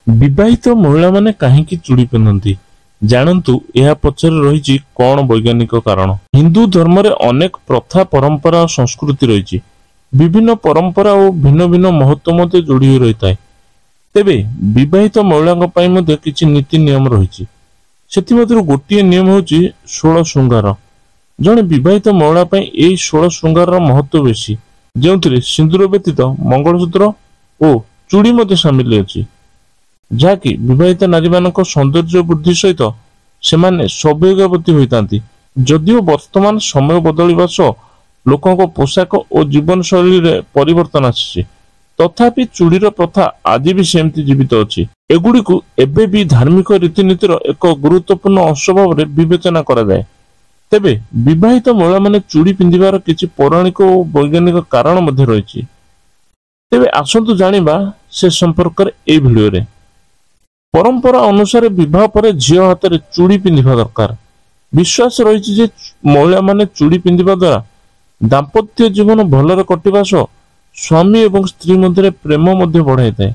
विवाहित महिला माने काहेकि चूड़ी पिंधती जानतु यह पछरे रही कौन वैज्ञानिक कारण। हिंदू धर्म रे अनेक प्रथा परंपरा और संस्कृति रही विभिन्न परंपरा और भिन्न भिन्न महत्व मध्य जोड़ी रही है। तेबे विवाहित महिला किछि नीति नियम रही गोटे नियम होची 16 श्रृंगार। जड़े विवाहित महिला यही 16 श्रृंगार महत्व बेसी जो सिंदूर व्यतीत मंगलसूत्र और चूड़ी मध्य सामिल अछि जहाँकि विवाहित नारी मानक सौंदर्य वृद्धि सहित सेमाने सौभाग्यवती होइतांती। जदियो वर्तमान समय बदलिबा सह लोकंक पोशाक और जीवन शैली रे परिवर्तन आछि तथापि चूड़ीर प्रथा आज भी सेमती जीवित अछि। एगुड़िकु एबे भी धार्मिक रीतिनीतिर एक गुरुत्वपूर्ण अंश भाव में विवेचना करा जाए। तेबे विवाहित महिला माने चूड़ी पिंधिबार किछि पौराणिक और वैज्ञानिक कारण मध्य रही। तेबे आसंतु जानिबा से संपर्क ए भिडियो रे। परंपरा अनुसार विवाह पर झील हाथ में चूड़ी पिंधिबा दरकार। विश्वास रही जे महिला माने चूड़ी पिंधिबा द्वारा दाम्पत्य जीवन भलरे कटिबा सह स्वामी एवं स्त्री मध्य प्रेम मध्य बढ़ाई थाए।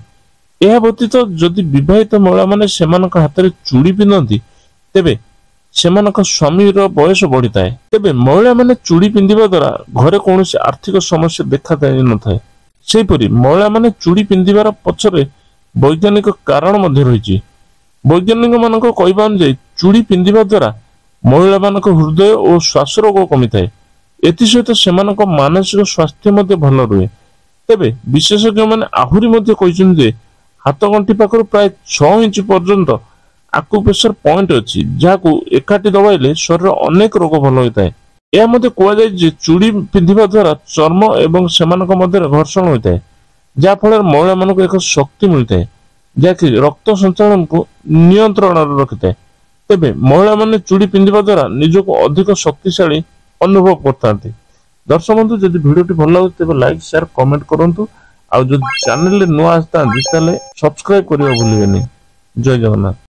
यह व्यतीत जदि विवाहित महिला माने सेमानक हाथ में चूड़ी पिंधती तेबे सेमानक स्वामी बयस बढ़ी थाए। तेबे महिला माने चूड़ी पिंधिबा द्वारा घरे कौन आर्थिक समस्या देखा न थाए। सेहीपरि महिला माने चूड़ी पिंधिबार पछरे वैज्ञानिक कारण मध्य रही। वैज्ञानिक मानक कहबा अनुसार चूड़ी पिंधिबा द्वारा महिला मानक हृदय और श्वास रोग कमी थाए। एथि सहित सेमानक मानसिक स्वास्थ्य मध्य भल रुहे। तेबे विशेषज्ञ माने आहुरी मध्य कहिसुन जे हाथ गंठी पाखर प्राय 6 इंच पर्यंत आकुप्रेशर पॉइंट अछि जाकु एकाठी दबाइले शरीर अनेक रोग भल होइताए। यह मध्य कह जाय जे चूड़ी पिंधिबा द्वारा चर्म एवं सेमानक मध्य घर्षण होइताए जा फल महिला मानक एक शक्ति मिलता है जहाँकि रक्त संचालन को नियंत्रण रखिए। तेबे महिला माने चूड़ी पिंधिबा द्वारा निजको अधिक शक्तिशाली अनुभव करते। दर्शक बंधु जदि वीडियो भल लगे तेज लाइक शेयर कमेंट करूँ आ जो चैनल नुआ आसता सब्सक्राइब करने भूलिए। जय जगन्नाथ।